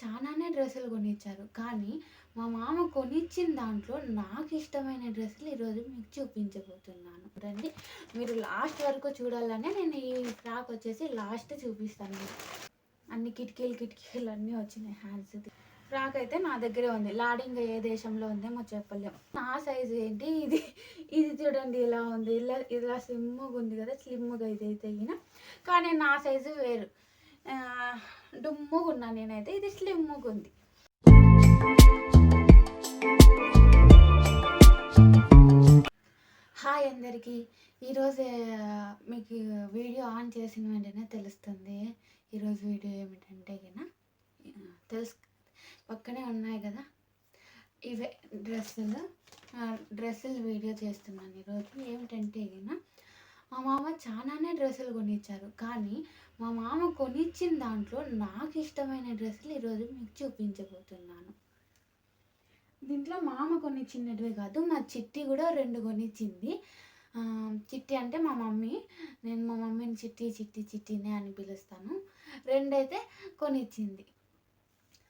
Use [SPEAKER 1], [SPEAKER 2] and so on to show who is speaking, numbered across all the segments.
[SPEAKER 1] చాలానే డ్రెస్సులు కొనిచ్చారు. కానీ మా మామ కొనిచ్చిన దాంట్లో నాకిష్టమైన డ్రెస్సులు ఈరోజు మీకు చూపించబోతున్నాను. రండి, మీరు లాస్ట్ వరకు చూడాలనే నేను ఈ ఫ్రాక్ వచ్చేసి లాస్ట్ చూపిస్తాను మీకు. అన్ని కిటికీలు అన్నీ వచ్చినాయి హ్యాండ్స్‌ది. ఫ్రాక్ అయితే నా దగ్గరే ఉంది. లాడింగ్ ఏ దేశంలో ఉందేమో చెప్పలేము. నా సైజు ఏంటి ఇది, ఇది చూడండి ఇలా ఉంది. ఇలా స్లిమ్‌గా ఉంది కదా! స్లిమ్‌గా ఇదైతే కానీ నా సైజు వేరు. డుమ్ముగా ఉన్నా నేనైతే, ఇది స్లిమ్‌గా ఉంది. హాయ్ అందరికీ. ఈరోజు మీకు వీడియో ఆన్ చేసిన వెంటనే తెలుస్తుంది. ఈరోజు వీడియో ఏమిటంటే పక్కనే ఉన్నాయి కదా ఇవే డ్రెస్సులు వీడియో చేస్తున్నాను. ఈరోజు ఏమిటంటే మా మామ చాలానే డ్రెస్సులు కొనిచ్చారు. కానీ మా మామ కొనిచ్చిన దాంట్లో నాకు ఇష్టమైన డ్రెస్సులు ఈరోజు మీకు చూపించబోతున్నాను. దీంట్లో మామ కొనిచ్చినటివే కాదు, మా చిట్టి కూడా 2 కొనిచ్చింది. చిట్టి అంటే మా మమ్మీ. నేను మా మమ్మీని చిట్టినే అని పిలుస్తాను. 2 అయితే కొనిచ్చింది.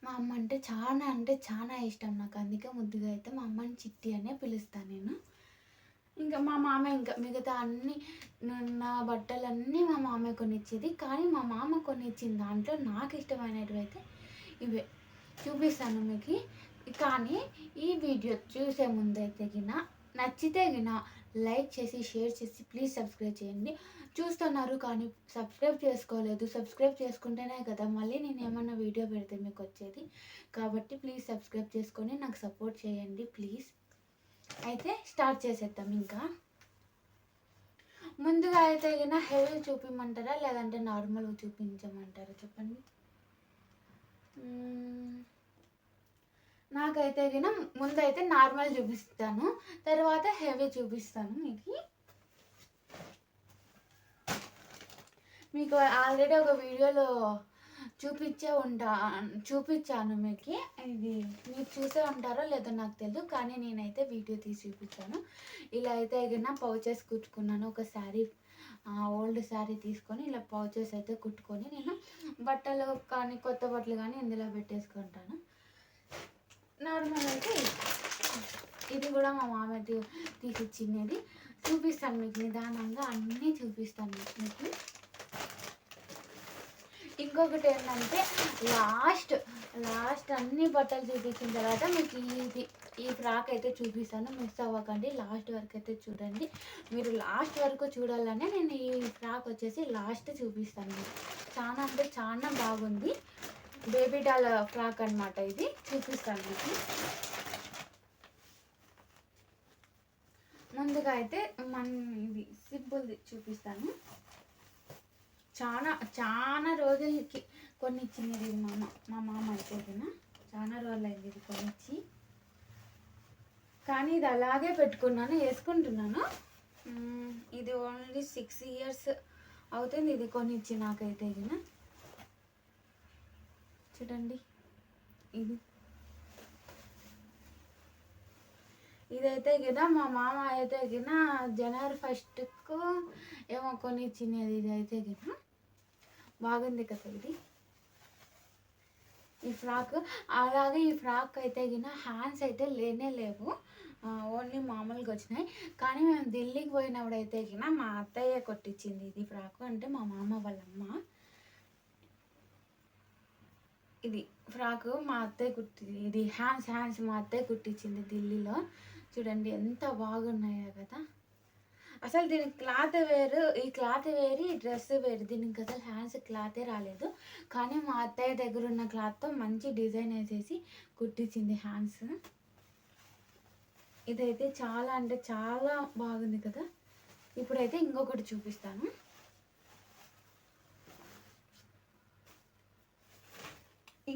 [SPEAKER 1] మా అమ్మ అంటే చాలా ఇష్టం నాకు. అందుకే ముద్దుగా అయితే మా అమ్మని చిట్టి అనే పిలుస్తాను నేను. ఇంకా మా మామ ఇంకా మిగతా అన్నీ నా బట్టలన్నీ మా మామే కొనిచ్చేది. కానీ మా మామ కొనిచ్చిన దాంట్లో నాకు ఇష్టమైనవి అయితే ఇవే చూపిస్తాను మీకు. కానీ ఈ వీడియో చూసే ముందైతే నచ్చితే లైక్ చేసి షేర్ చేసి ప్లీజ్ సబ్స్క్రైబ్ చేయండి. చూస్తున్నారు కానీ సబ్స్క్రైబ్ చేసుకోలేదు. సబ్స్క్రైబ్ చేసుకుంటేనే కదా మళ్ళీ నేను ఏమన్నా వీడియో పెడితే మీకు వచ్చేది. కాబట్టి ప్లీజ్ సబ్స్క్రైబ్ చేసుకొని నాకు సపోర్ట్ చేయండి ప్లీజ్. అయితే స్టార్ట్ చేసేద్దాం. ఇంకా ముందుగా అయితే హెవీ చూపించమంటారా లేదంటే నార్మల్గా చూపించమంటారా చెప్పండి. నాకైతే ముందైతే నార్మల్ చూపిస్తాను, తర్వాత హెవీ చూపిస్తాను మీకు ఆల్రెడీ ఒక వీడియోలో చూపించాను మీకు. ఇది మీరు చూసే ఉంటారో లేదో నాకు తెలియదు, కానీ నేనైతే వీడియో తీసి చూపించాను. ఇలా అయితే పౌచెస్ కుట్టుకున్నాను. ఒక శారీ, ఓల్డ్ శారీ తీసుకొని ఇలా పౌచెస్ అయితే కుట్టుకొని నేను బట్టలు కానీ కొత్త బట్టలు కానీ ఇందులో పెట్టేసుకుంటాను. నార్మల్ అయితే ఇది కూడా మా మామ తీసిచ్చినది. చూపిస్తాను మీకు నిదానంగా అన్నీ చూపిస్తాను మీకు. ఇంకొకటి ఏంటంటే లాస్ట్ అన్ని బట్టలు చూపించిన తర్వాత మీకు ఈ ఫ్రాక్ అయితే చూపిస్తాను. మిస్ అవ్వకండి, లాస్ట్ వరకు అయితే చూడండి. మీరు లాస్ట్ వరకు చూడాలనే నేను ఈ ఫ్రాక్ వచ్చేసి లాస్ట్ చూపిస్తాను మీకు. చాలా బాగుంది. బేబీ డాల్ ఫ్రాక్ అనమాట. ఇది చూపిస్తాను మీకు. ముందుగా అయితే ఇది సింపుల్ది చూపిస్తాను. చాలా రోజులకి కొనిచ్చినది మా మామ అయితే చాలా రోజులు అయింది ఇది కొనిచ్చి. కానీ ఇది అలాగే పెట్టుకున్నాను, వేసుకుంటున్నాను. ఇది ఓన్లీ 6 years అవుతుంది ఇది కొనిచ్చి నాకైతే చూడండి. ఇదైతే మా మామ అయితే January 1st ఏమో కొనిచ్చినది. ఇదైతే బాగుంది కదా ఇది ఈ ఫ్రాక్. అలాగే ఈ ఫ్రాక్ అయితే హ్యాండ్స్ అయితే లేవు, ఓన్లీ మామూలుగా వచ్చినాయి. కానీ మేము ఢిల్లీకి పోయినప్పుడు అయితే మా అత్తయ్య కొట్టించింది ఇది ఫ్రాక్. అంటే మా మామ వాళ్ళ అమ్మ. ఇది ఫ్రాక్ మా అత్తయ్య ఇది హ్యాండ్స్ మా అత్తయ్య కుట్టించింది ఢిల్లీలో. చూడండి ఎంత బాగున్నాయో కదా. అసలు దీనికి క్లాత్ వేరు, ఈ క్లాత్ వేరు, ఈ డ్రెస్ వేరు. దీనికి అసలు హ్యాండ్స్ క్లాతే రాలేదు. కానీ మా అత్తయ్య దగ్గర ఉన్న క్లాత్తో మంచి డిజైన్ వేసేసి కుట్టించింది హ్యాండ్స్. ఇదైతే చాలా బాగుంది కదా. ఇప్పుడైతే ఇంకొకటి చూపిస్తాను.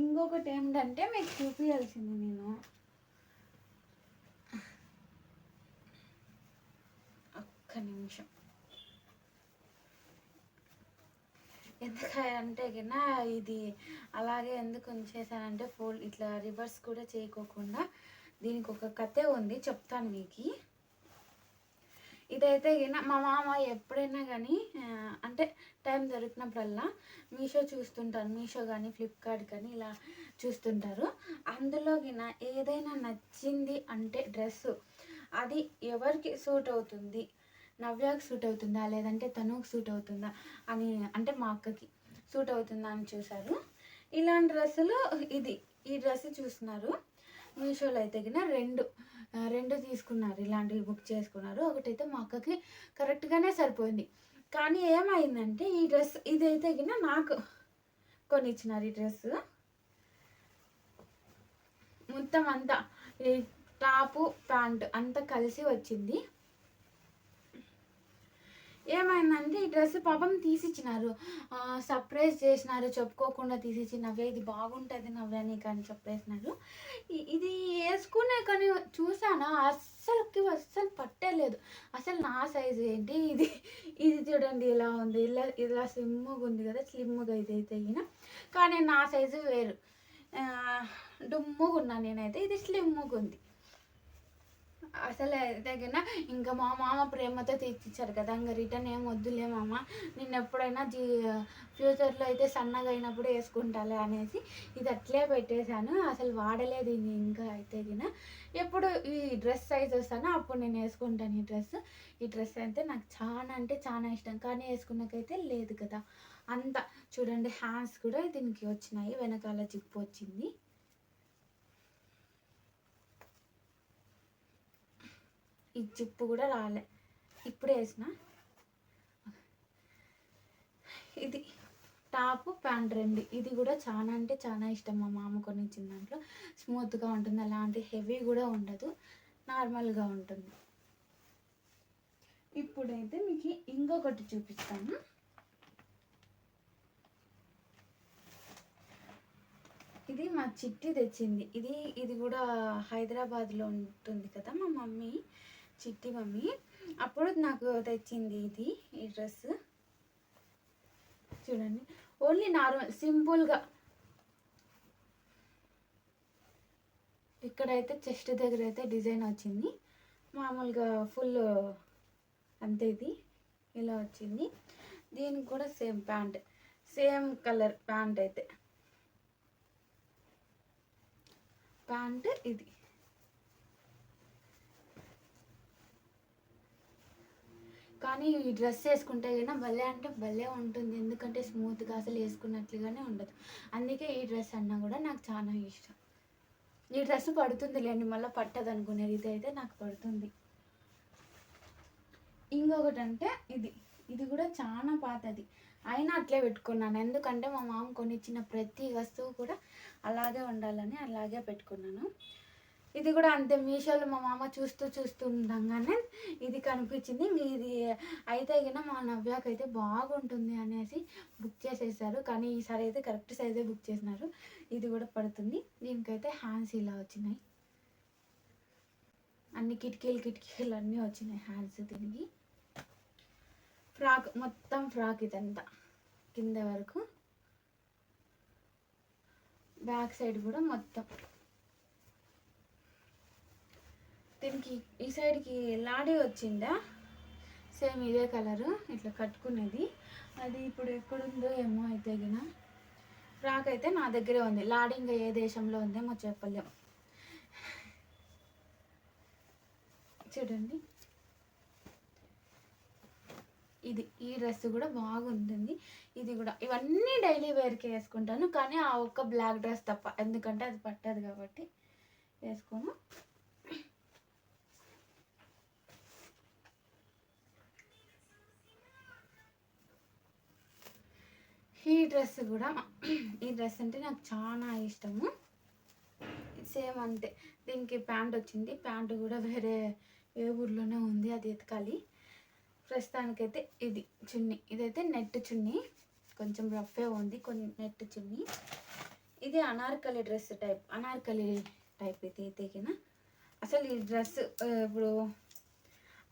[SPEAKER 1] ఇంకొకటి ఏంటంటే మీకు చూపించాల్సింది నేను. ఒక్క నిమిషం. ఎందుకంటే ఇది అలాగే ఎందుకు ఉంచేసానంటే ఫోల్డ్ ఇట్లా రివర్స్ కూడా చేయకోకుండా దీనికి ఒక కథే ఉంది, చెప్తాను మీకు. ఇదైతే గిన మా మామ ఎప్పుడైనా కానీ అంటే టైం దొరికినప్పుడల్లా మీషో చూస్తుంటారు. మీషో కానీ ఫ్లిప్కార్ట్ కానీ ఇలా చూస్తుంటారు. అందులో గిన ఏదైనా నచ్చింది అంటే డ్రెస్సు అది ఎవరికి సూట్ అవుతుంది, నవ్యాకి సూట్ అవుతుందా లేదంటే తనుకు సూట్ అవుతుందా అని, అంటే మా అక్కకి సూట్ అవుతుందా అని చూశారు. ఇలాంటి డ్రెస్సులు ఈ డ్రెస్ చూస్తున్నారు. మీషోలో అయితే గిన రెండు తీసుకున్నారు, ఇలాంటివి బుక్ చేసుకున్నారు. ఒకటైతే మా అక్కకి కరెక్ట్గానే సరిపోయింది. కానీ ఏమైందంటే ఈ డ్రెస్ ఇదైతే గిన నాకు కొనిచ్చినారు. ఈ డ్రెస్ మొత్తం అంతా ఈ టాపు ప్యాంట్ అంతా కలిసి వచ్చింది. ఏమైందంటే ఈ డ్రెస్ పాపం తీసిచ్చినారు, సర్ప్రైజ్ చేసినారు, చెప్పుకోకుండా తీసిచ్చి నవ్య ఇది బాగుంటుంది నవ్య నీకు అని చెప్పేసినారు. ఇది వేసుకునే కానీ చూసానా అస్సలు పట్టలేదు. అసలు నా సైజు ఏంటి ఇది చూడండి ఇలా ఉంది, ఇలా స్లిమ్గా ఉంది కదా, స్లిమ్గా ఇదైతే అయినా కానీ నా సైజు వేరు, డుమ్ముగా ఉన్నాను నేనైతే, ఇది స్లిమ్గా ఉంది. అసలు దగ్గర ఇంకా మా మామ ప్రేమతో తెచ్చిచ్చారు కదా, ఇంకా రిటర్న్ ఏం వద్దులే మామ, నేను ఎప్పుడైనా ఫ్యూచర్లో అయితే సన్నగా అయినప్పుడు వేసుకుంటాలే అనేసి ఇది అట్లే పెట్టేశాను. అసలు వాడలేదు ఇది ఇంకా అయితే గిన. ఎప్పుడు ఈ డ్రెస్ సైజ్ వస్తానో అప్పుడు నేను వేసుకుంటాను ఈ డ్రెస్ అయితే నాకు చాలా అంటే చాలా ఇష్టం. కానీ వేసుకున్నాకైతే లేదు కదా అంతా. చూడండి హ్యాండ్స్ కూడా దీనికి వచ్చినాయి, వెనకాల జిప్ వచ్చింది. ఈ జిప్పు కూడా రాలే, ఇప్పుడే వేసిన. ఇది టాప్ ప్యాంట్ రెండు, ఇది కూడా చాలా అంటే చాలా ఇష్టం మా మామ కొనిచ్చిన దాంట్లో. స్మూత్గా ఉంటుంది, అలాంటి హెవీ కూడా ఉండదు, నార్మల్గా ఉంటుంది. ఇప్పుడైతే మీకు ఇంకొకటి చూపిస్తాను. ఇది మా చిట్టి తెచ్చింది. ఇది కూడా హైదరాబాద్లో ఉంటుంది కదా మా మమ్మీ, చిట్టి మమ్మీ, అప్పుడు నాకు తెచ్చింది ఈ డ్రెస్. చూడండి ఓన్లీ నార్మల్ సింపుల్గా, ఇక్కడైతే చెస్ట్ దగ్గర అయితే డిజైన్ వచ్చింది, మామూలుగా ఫుల్ అంతే ఇది ఇలా వచ్చింది. దీనికి కూడా same pant, same colour pant అయితే ప్యాంట్ ఇది. కానీ ఈ డ్రెస్ వేసుకుంటే కన్నా భలే అంటే భలే ఉంటుంది, ఎందుకంటే స్మూత్గా అసలు వేసుకున్నట్లుగానే ఉండదు. అందుకే ఈ డ్రెస్ అన్నా కూడా నాకు చాలా ఇష్టం. ఈ డ్రెస్ పడుతుంది లేండి, మళ్ళీ పట్టదు అనుకునేది, ఇదైతే నాకు పడుతుంది. ఇంకొకటి అంటే ఇది కూడా చాలా పాతది, అయినా అట్లే పెట్టుకున్నాను. ఎందుకంటే మా మామ కొనిచ్చిన ప్రతి వస్తువు కూడా అలాగే ఉండాలని అలాగే పెట్టుకున్నాను. ఇది కూడా అంతే, మీషోలో మా మామ చూస్తూ ఉండగానే ఇది కనిపించింది. ఇది అయితే కింద మా నవ్యాకి అయితే బాగుంటుంది అనేసి బుక్ చేసేసారు. కానీ ఈసారి అయితే కరెక్ట్ సైజే బుక్ చేసినారు. ఇది కూడా పడుతుంది. దీనికైతే హ్యాండ్స్ ఇలా వచ్చినాయి, అన్ని కిటికీలు అన్నీ వచ్చినాయి హ్యాండ్స్. దీనికి ఫ్రాక్, మొత్తం ఫ్రాక్ ఇదంతా కింద వరకు, బ్యాక్ సైడ్ కూడా మొత్తం. దీనికి ఈ సైడ్కి లాడీ వచ్చిందా, సేమ్ ఇదే కలరు ఇట్లా కట్టుకునేది. అది ఇప్పుడు ఎక్కడుందో ఏమో. అయితే గిన ఫ్రాక్ అయితే నా దగ్గరే ఉంది, లాడీ ఇంకా ఏ దేశంలో ఉందేమో చెప్పలేము. చూడండి ఈ డ్రెస్ కూడా బాగుంటుంది. ఇది కూడా ఇవన్నీ డైలీ వేర్కి వేసుకుంటాను, కానీ ఆ ఒక్క బ్లాక్ డ్రెస్ తప్ప, ఎందుకంటే అది పట్టదు కాబట్టి వేసుకోను. ఈ డ్రెస్ అంటే నాకు చాలా ఇష్టము. సేమ్ అంతే, దీనికి ప్యాంట్ వచ్చింది, ప్యాంటు కూడా వేరే ఏ ఊర్లోనే ఉంది, అది ఎతకాలి. ప్రస్తుతానికైతే ఇది చున్నీ, ఇదైతే నెట్ చున్నీ, కొంచెం రఫే ఉంది, నెట్ చున్నీ. ఇది Anarkali dress type, Anarkali type ఇది తెగిన. అసలు ఈ డ్రెస్ ఇప్పుడు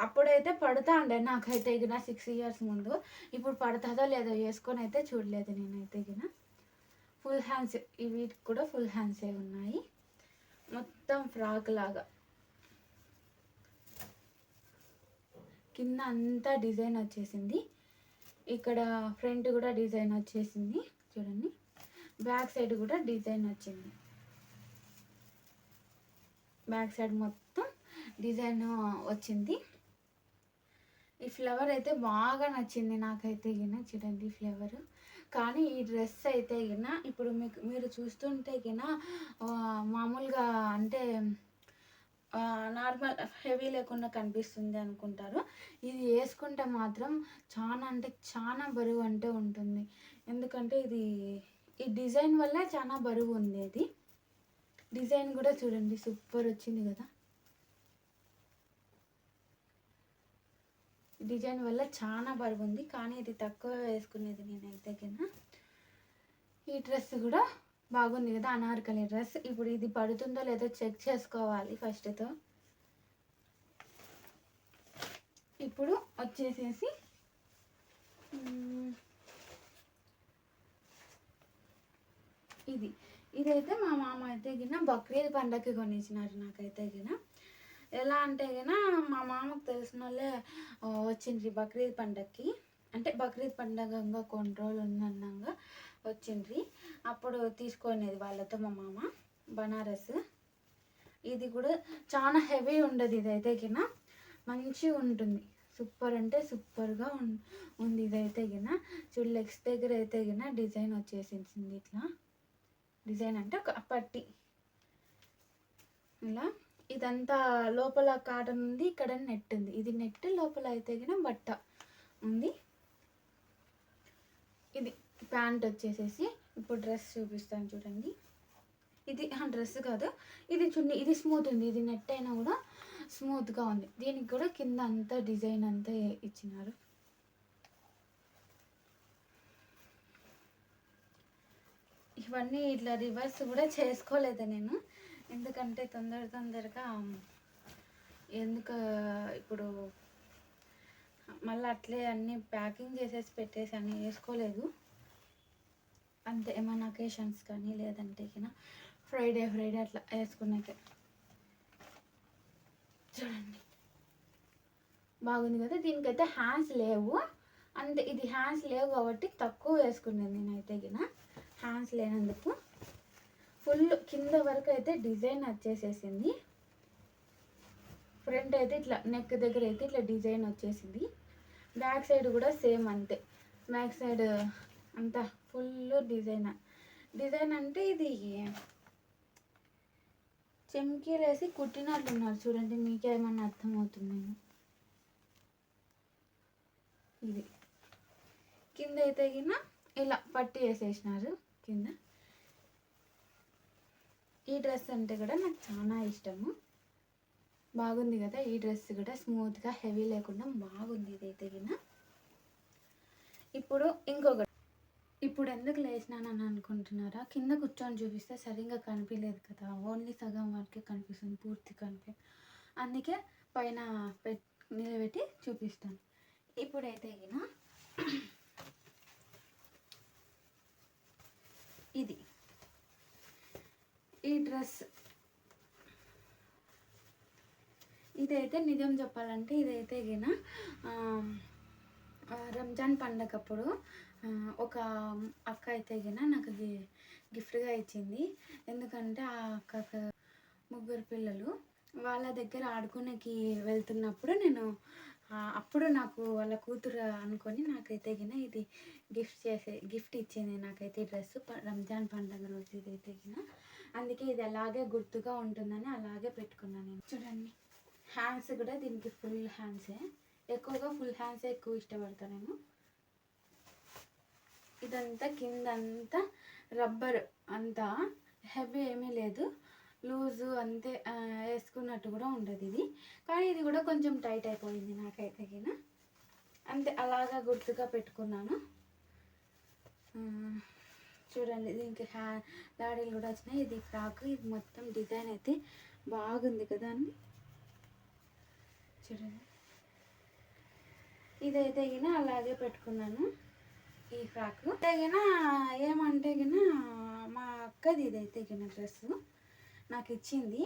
[SPEAKER 1] అప్పుడైతే పడుతా ఉండే నాకైతే గిన 6 years ముందు. ఇప్పుడు పడుతుందో లేదో వేసుకొని అయితే చూడలేదు నేనైతే గిన. ఫుల్ హ్యాండ్స్, వీటికి కూడా ఫుల్ హ్యాండ్సే ఉన్నాయి, మొత్తం ఫ్రాక్ లాగా. కింద అంతా డిజైన్ వచ్చేసింది. ఇక్కడ ఫ్రంట్ కూడా డిజైన్ వచ్చేసింది చూడండి. బ్యాక్ సైడ్ కూడా డిజైన్ వచ్చింది. బ్యాక్ సైడ్ మొత్తం డిజైన్ వచ్చింది. ఈ ఫ్లవర్ అయితే బాగా నచ్చింది నాకైతే గిన. చూడండి ఫ్లవర్. కానీ ఈ డ్రెస్ అయితే గిన ఇప్పుడు మీరు చూస్తుంటే గిన మామూలుగా అంటే నార్మల్ హెవీ లేకుండా కనిపిస్తుంది అనుకుంటారు. ఇది వేసుకుంటే మాత్రం చాలా అంటే చాలా బరువు అంటే ఉంటుంది. ఎందుకంటే ఇది ఈ డిజైన్ వల్ల చాలా బరువు ఉంది. ఇది డిజైన్ కూడా చూడండి సూపర్ వచ్చింది కదా. డిజైన్ వల్ల చాలా బరువు ఉంది. కానీ ఇది తక్కువ వేసుకునేది నేనైతే కింద. ఈ డ్రెస్ కూడా బాగుంది కదా, అనార్కలి డ్రెస్. ఇప్పుడు ఇది పడుతుందో లేదో చెక్ చేసుకోవాలి ఫస్ట్తో. ఇప్పుడు వచ్చేసేసి ఇదైతే మా మామ అయితే గిన బక్రీద్ పండగకి కొనిచ్చినారు నాకైతే గిన. ఎలా అంటే గిన మా మామకు తెలిసిన వాళ్ళే వచ్చిండ్రి బక్రీద్ పండగకి. అంటే బక్రీద్ పండగ కొన్ని రోజులు ఉందన్నాగా వచ్చిండ్రి. అప్పుడు తీసుకునేది వాళ్ళతో మా మామ బనారస్. ఇది కూడా చాలా హెవీ ఉండదు. ఇదైతే గిన మంచిగా ఉంటుంది. సూపర్ అంటే సూపర్గా ఉంది ఇదైతే గిన. చూడు లెగ్స్ దగ్గర అయితే గిన డిజైన్ వచ్చేసింది. ఇట్లా డిజైన్ అంటే ఒక పట్టి ఇలా. ఇదంతా లోపల కాటన్ ఉంది, ఇక్కడ నెట్ ఉంది. ఇది నెట్, లోపల అయితే గిన బట్ట ఉంది. ఇది ప్యాంట్ వచ్చేసేసి. ఇప్పుడు డ్రెస్ చూపిస్తాను చూడండి. ఇది డ్రెస్ కాదు, ఇది చున్నీ. ఇది స్మూత్ ఉంది. ఇది నెట్ అయినా కూడా స్మూత్గా ఉంది. దీనికి కూడా కింద అంతా డిజైన్ అంతా ఇచ్చినారు. ఇవన్నీ ఇట్లా రివర్స్ కూడా చేసుకోలేదు నేను. ఎందుకంటే తొందరగా ఎందుకు ఇప్పుడు మళ్ళీ అట్లే అన్నీ ప్యాకింగ్ చేసేసి పెట్టేసి అన్నీ వేసుకోలేదు. అంతే ఏమైనా అకేషన్స్ కానీ లేదంటే కినా ఫ్రైడే అట్లా వేసుకున్నాకే. చూడండి బాగుంది కదా. దీనికైతే హ్యాండ్స్ లేవు. అంటే ఇది హ్యాండ్స్ లేవు కాబట్టి తక్కువ వేసుకున్నాను నేనైతే గిన. హ్యాండ్స్ లేనందుకు ఫుల్ కింద వరకు అయితే డిజైన్ వచ్చేసేసింది. ఫ్రంట్ అయితే ఇట్లా నెక్ దగ్గర అయితే ఇట్లా డిజైన్ వచ్చేసింది. బ్యాక్ సైడ్ కూడా సేమ్ అంతే. బ్యాక్ సైడ్ అంతా ఫుల్ డిజైన్ అంటే ఇది చెమ్కీలు వేసి కుట్టినట్లున్నారు చూడండి. మీకేమన్నా అర్థమవుతుందేమో. ఇది కింద అయితే గిన ఇలా పట్టి వేసేసినారు కింద. ఈ డ్రెస్ అంటే కూడా నాకు చాలా ఇష్టము. బాగుంది కదా. ఈ డ్రెస్ కూడా స్మూత్గా హెవీ లేకుండా బాగుంది ఇదైతే గిన. ఇప్పుడు ఎందుకు లేచినానని అనుకుంటున్నారా? కింద కూర్చొని చూపిస్తే సరిగ్గా కనిపించలేదు కదా. ఓన్లీ సగం వరకే కనిపిస్తుంది, పూర్తి కనిపించదు. అందుకే పైన నిలబెట్టి చూపిస్తాను. ఇప్పుడైతే గిన ఈ డ్రెస్ ఇదైతే నిజం చెప్పాలంటే ఇదైతే గిన రంజాన్ పండగప్పుడు ఒక అక్క అయితే గిన నాకు గిఫ్ట్గా ఇచ్చింది. ఎందుకంటే ఆ అక్కకు 3 పిల్లలు. వాళ్ళ దగ్గర ఆడుకునేకి వెళ్తున్నప్పుడు నేను అప్పుడు నాకు వాళ్ళ కూతురు అనుకొని నాకైతే గిన ఇది గిఫ్ట్ ఇచ్చింది నాకైతే ఈ డ్రెస్ రంజాన్ పండగ రోజు ఇదైతే గిన. అందుకే ఇది అలాగే గుర్తుగా ఉంటుందని అలాగే పెట్టుకున్నాను నేను. చూడండి హ్యాండ్స్ కూడా దీనికి ఫుల్ హ్యాండ్సే. ఎక్కువగా ఫుల్ హ్యాండ్సే ఎక్కువ ఇష్టపడతాను నేను. ఇదంతా కిందంతా రబ్బర్, అంతా హెవీ ఏమీ లేదు, లూజు అంతే. వేసుకున్నట్టు కూడా ఉండదు ఇది. కానీ ఇది కూడా కొంచెం టైట్ అయిపోయింది నాకైతే గిన. అంతే అలాగా గుర్తుగా పెట్టుకున్నాను. చూడండి దీనికి దాడీలు కూడా వచ్చినాయి. ఇది ఫ్రాక్. ఇది మొత్తం డిజైన్ అయితే బాగుంది కదా అండి. చూడండి ఇదైతే గిన అలాగే పెట్టుకున్నాను ఈ ఫ్రాక్. గిన ఏమంటే గిన మా అక్కది ఇదైతే గిన డ్రెస్ నాకు ఇచ్చింది.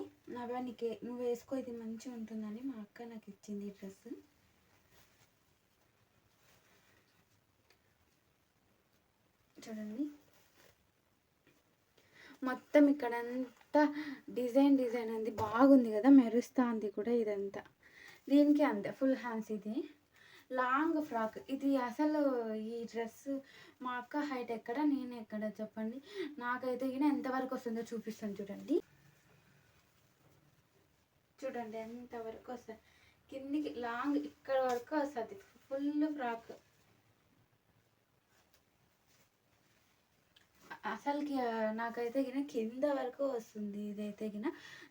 [SPEAKER 1] నువ్వు వేసుకో ఇది మంచిగా ఉంటుందని మా అక్క నాకు ఇచ్చింది ఈ డ్రెస్. చూడండి, మొత్తం ఇక్కడంతా డిజైన్ ఉంది, బాగుంది కదా, మెరుస్తుంది కూడా ఇదంతా. దీనికి అంతే ఫుల్ హ్యాండ్స్. ఇది లాంగ్ ఫ్రాక్. ఇది అసలు ఈ డ్రెస్ మా అక్క హైట్ ఎక్కడ, నేను ఎక్కడ చెప్పండి. నాకైతే ఈయన ఎంతవరకు వస్తుందో చూపిస్తాను. చూడండి చూడండి ఎంతవరకు వస్తుంది, కిందికి లాంగ్ ఇక్కడ వరకు వస్తుంది ఫుల్ ఫ్రాక్. అసలుకి నాకైతే గిన కింద వరకు వస్తుంది ఇదైతే గిన.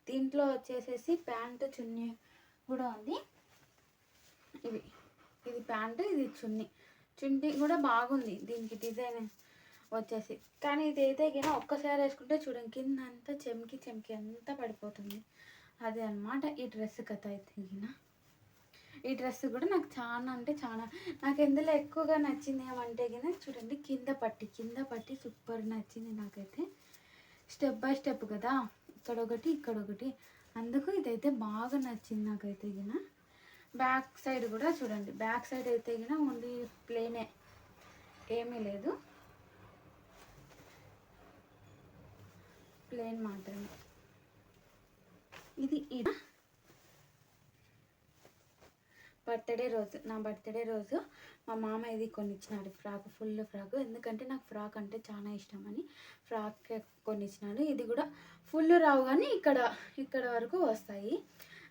[SPEAKER 1] దీంట్లో వచ్చేసేసి ప్యాంటు చున్నీ కూడా ఉంది. ఇది ప్యాంటు, ఇది చున్నీ కూడా బాగుంది దీనికి డిజైన్ వచ్చేసి. కానీ ఇదైతే గిన ఒక్కసారి వేసుకుంటే చూడండి కింద అంతా చెమ్కి అంతా పడిపోతుంది. అదే అనమాట ఈ డ్రెస్ కథ అయితే గిన. ఈ డ్రెస్ కూడా నాకు చాలా అంటే చాలా, నాకు ఎందులో ఎక్కువగా నచ్చింది ఏమంటే గిన చూడండి, కింద పట్టి సూపర్ నచ్చింది నాకైతే. స్టెప్ బై స్టెప్ కదా, ఇక్కడ ఒకటి, అందుకు ఇదైతే బాగా నచ్చింది నాకైతే గిన. బ్యాక్ సైడ్ కూడా చూడండి, బ్యాక్ సైడ్ అయితే గిన ఓన్లీ ప్లేనే, ఏమీ లేదు, ప్లేన్ మాత్రమే. ఇది నా బర్త్డే రోజు మా మామ ఇది కొనిచ్చినాడు ఫ్రాక్, ఫుల్ ఫ్రాక్. ఎందుకంటే నాకు ఫ్రాక్ అంటే చాలా ఇష్టం అని ఫ్రాక్ కొనిచ్చినాడు. ఇది కూడా ఫుల్ రావు కానీ ఇక్కడ వరకు వస్తాయి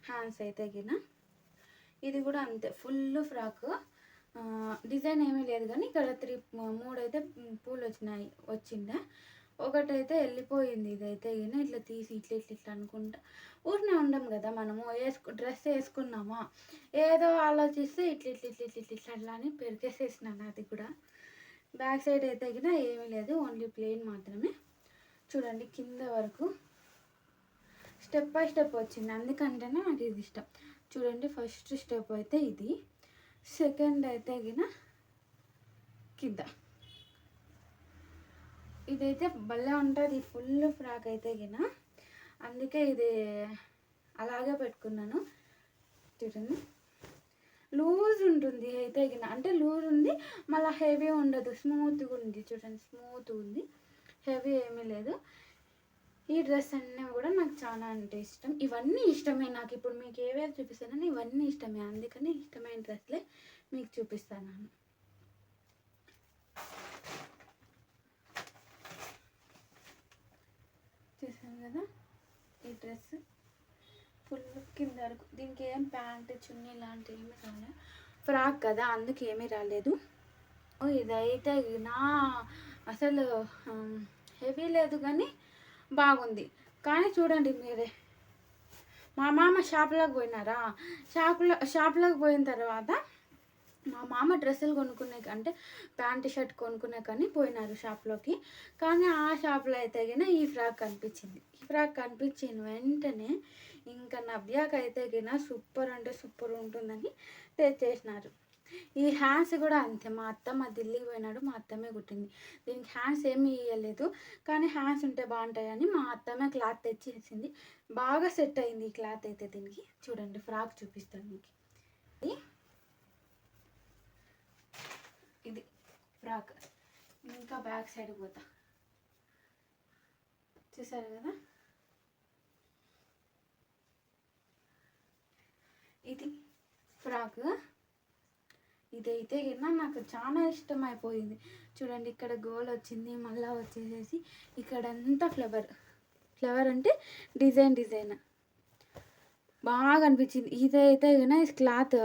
[SPEAKER 1] హ్యాండ్స్ అయితే గిన. ఇది కూడా అంతే ఫుల్ ఫ్రాక్, డిజైన్ ఏమీ లేదు కానీ ఇక్కడ 3 అయితే పూలు వచ్చిండే, ఒకటైతే వెళ్ళిపోయింది. ఇదైతే గిన ఇట్లా తీసి ఇట్లా అనుకుంటా ఊరినే ఉండం కదా మనము, డ్రెస్ వేసుకున్నామా ఏదో ఆలోచిస్తే ఇట్లా అట్లా అని పెరికేసేసినాను. అది కూడా బ్యాక్ సైడ్ అయితే గిన ఏమీ లేదు, ఓన్లీ ప్లెయిన్ మాత్రమే. చూడండి కింద వరకు స్టెప్ బై స్టెప్ వచ్చింది, అందుకంటేనే నాకు ఇది ఇష్టం. చూడండి ఫస్ట్ స్టెప్ అయితే ఇది, సెకండ్ అయితే గిన కింద. ఇదైతే భలే ఉంటుంది ఫుల్ ఫ్రాక్ అయితే గిన, అందుకే ఇది అలాగే పెట్టుకున్నాను. చూడండి లూజ్ ఉంటుంది అయితే గిన, అంటే లూజ్ ఉంది మళ్ళీ హెవీ ఉండదు, స్మూత్గా ఉంది. చూడండి స్మూత్గా ఉంది, హెవీ ఏమీ లేదు. ఈ డ్రెస్ అన్నీ కూడా నాకు చాలా అంటే ఇష్టం. ఇవన్నీ ఇష్టమే నాకు. ఇప్పుడు మీకు ఏవేవి చూపిస్తానని ఇవన్నీ ఇష్టమే, అందుకని ఇష్టమైన డ్రెస్లే మీకు చూపిస్తాను. చూసాను కదా ఈ డ్రెస్ ఫుల్ కింద వరకు. దీనికి ఏం ప్యాంట్ చున్నీ లాంటివి ఏమీ రాలేదు, ఫ్రాక్ కదా అందుకు ఏమీ రాలేదు. ఇదైతే నా అసలు హెవీ లేదు కానీ బాగుంది. కానీ చూడండి మీరే, మా మామ షాప్లోకి పోయినారా, షాప్లోకి పోయిన తర్వాత మా మామ డ్రెస్సులు కొనుక్కునే అంటే ప్యాంట్ షర్ట్ కొనుక్కునే కానీ పోయినారు షాప్లోకి. కానీ ఆ షాప్లో అయితే గిన ఈ ఫ్రాక్ కనిపించింది. ఈ ఫ్రాక్ కనిపించిన వెంటనే ఇంకా నవ్యాకి అయితే గిన సూపర్ అంటే సూపర్ ఉంటుందని తెచ్చేసినారు. ఈ హ్యాండ్స్ కూడా అంతే, మా అత్తమ్మ ఢిల్లీకి పోయినాడు, మా అత్తమ్మే కుట్టింది. దీనికి హ్యాండ్స్ ఏమీ ఇవ్వలేదు, కానీ హ్యాండ్స్ ఉంటే బాగుంటాయని మా అత్తమ్మ క్లాత్ తెచ్చేసింది. బాగా సెట్ అయింది ఈ క్లాత్ అయితే దీనికి. చూడండి ఫ్రాక్ చూపిస్తాను మీకు. ఇది ఫ్రాక్. ఇంకా బ్యాక్ సైడ్ పోతా, చూసారు కదా, ఇది ఫ్రాక్. ఇదైతే కింద నాకు చాలా ఇష్టం అయిపోయింది. చూడండి ఇక్కడ గోల్ వచ్చింది, మళ్ళీ వచ్చేసేసి ఇక్కడంతా ఫ్లవర్ అంటే డిజైన్ బాగా అనిపించింది. ఇదైతే కన్నా ఈ క్లాత్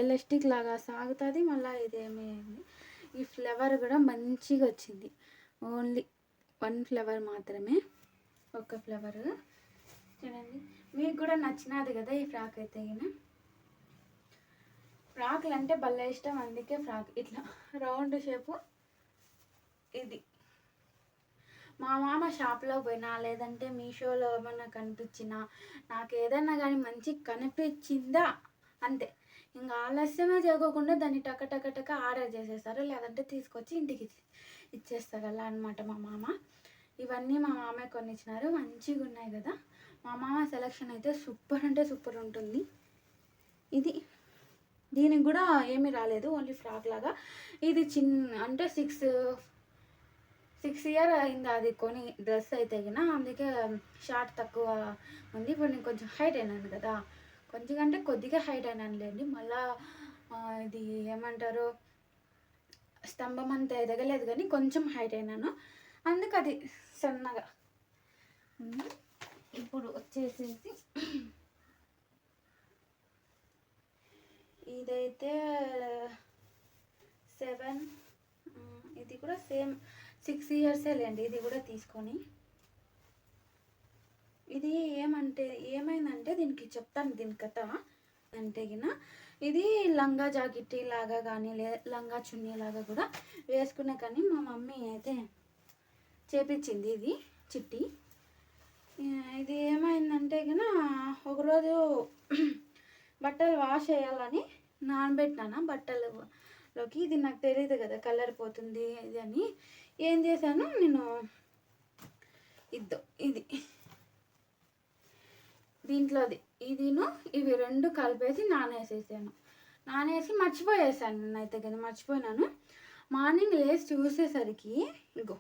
[SPEAKER 1] ఎలాస్టిక్ లాగా సాగుతుంది, మళ్ళీ ఇదేమైంది ఈ ఫ్లవర్ కూడా మంచిగా వచ్చింది. ఓన్లీ 1 ఫ్లవర్ మాత్రమే, ఒక ఫ్లవర్. చూడండి మీకు కూడా నచ్చినది కదా ఈ ఫ్రాక్ అయితే గిన. ఫ్రాక్లు అంటే భలే ఇష్టం, అందుకే ఫ్రాక్ ఇట్లా రౌండ్ షేపు. ఇది మా మామ షాప్లో పోయినా లేదంటే మీషోలో ఏమన్నా కనిపించినా, నాకు ఏదైనా కానీ మంచి కనిపించిందా అంతే, ఇంకా ఆలస్యమే చేయకోకుండా దాన్ని టక ఆర్డర్ చేసేస్తారు, లేదంటే తీసుకొచ్చి ఇంటికి ఇచ్చేస్తారు. అలా అనమాట మా మామ. ఇవన్నీ మా మామే కొనిచ్చినారు, మంచిగా ఉన్నాయి కదా. మా మామ సెలెక్షన్ అయితే సూపర్ అంటే సూపర్ ఉంటుంది. ఇది దీనికి కూడా ఏమీ రాలేదు, ఓన్లీ ఫ్రాక్ లాగా. ఇది అంటే 6 6 ఇయర్ అయింది అది కొని డ్రెస్ అయితే గిన అందుకే షార్ట్ తక్కువ ఉంది. ఇప్పుడు నేను కొంచెం హైట్ అయినాను కదా, కొంచెం అంటే కొద్దిగా హైట్ అయినాను లేండి. మళ్ళా ఇది ఏమంటారు స్తంభం అంత ఎదగలేదు కానీ కొంచెం హైట్ అయినాను, అందుకు అది సన్నగా ఉంది. ఇప్పుడు వచ్చేసేసి ఇదైతే 7, ఇది కూడా సేమ్ 6 ఇయర్సే లేండి ఇది కూడా తీసుకొని. ఇది ఏమైందంటే దీనికి చెప్తాను దీని కథ. అంటే గిన ఇది లంగా జాకెట్ లాగా కానీ లంగా చున్నీ లాగా కూడా వేసుకునే కానీ మా మమ్మీ అయితే చేపించింది ఇది చిట్టి. ఇది ఏమైందంటే గిన ఒకరోజు బట్టలు వాష్ చేయాలని నానబెట్టినాను బట్టలలోకి. ఇది నాకు తెలియదు కదా కలర్ పోతుంది ఇది అని ఏం చేశాను నేను, ఇది దీంట్లోది ఇదిను ఇవి రెండు కలిపేసి నానేసేసాను. నానేసి మర్చిపోయేసాను నేనైతే కదా, మర్చిపోయినాను. మార్నింగ్ లేసి చూసేసరికి ఇగో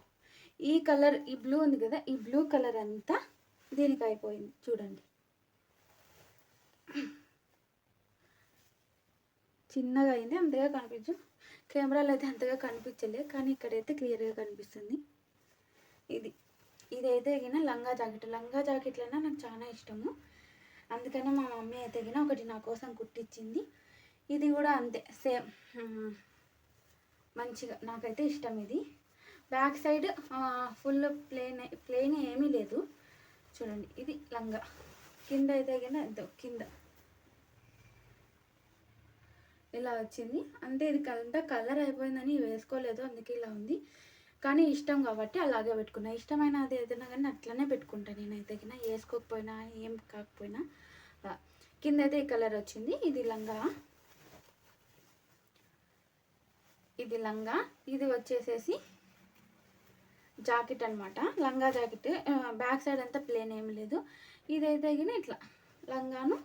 [SPEAKER 1] ఈ కలర్, ఈ బ్లూ ఉంది కదా, ఈ బ్లూ కలర్ అంతా దీనికి అయిపోయింది చూడండి. చిన్నగా అయింది, అంతగా కనిపించు, కెమెరాలో అయితే అంతగా కనిపించలేదు కానీ ఇక్కడైతే క్లియర్గా కనిపిస్తుంది. ఇదైతే గిన లంగా జాకెట్లైనా నాకు చాలా ఇష్టము, అందుకనే మా మమ్మీ అయితే గిన ఒకటి నా కోసం కుట్టించింది. ఇది కూడా అంతే సేమ్, మంచిగా నాకైతే ఇష్టం. ఇది బ్యాక్ సైడ్ ఫుల్ ప్లెయిన్ ఏమీ లేదు చూడండి. ఇది లంగా కింద అయితే గిన కింద ఇలా వచ్చింది. అంటే ఇది అంతా కలర్ అయిపోయిందని వేసుకోలేదు, అందుకే ఇలా ఉంది. కానీ ఇష్టం కాబట్టి అలాగే పెట్టుకున్నా. ఇష్టమైన అది ఏదైనా కానీ అట్లనే పెట్టుకుంటాను నేనైతే కింద, వేసుకోకపోయినా ఏం కాకపోయినా. కింద అయితే ఈ కలర్ వచ్చింది. ఇది లంగా, ఇది వచ్చేసేసి జాకెట్ అనమాట. లంగా జాకెట్ బ్యాక్ సైడ్ అంతా ప్లేన్ ఏమి లేదు. ఇదైతే కింద ఇట్లా లంగాను,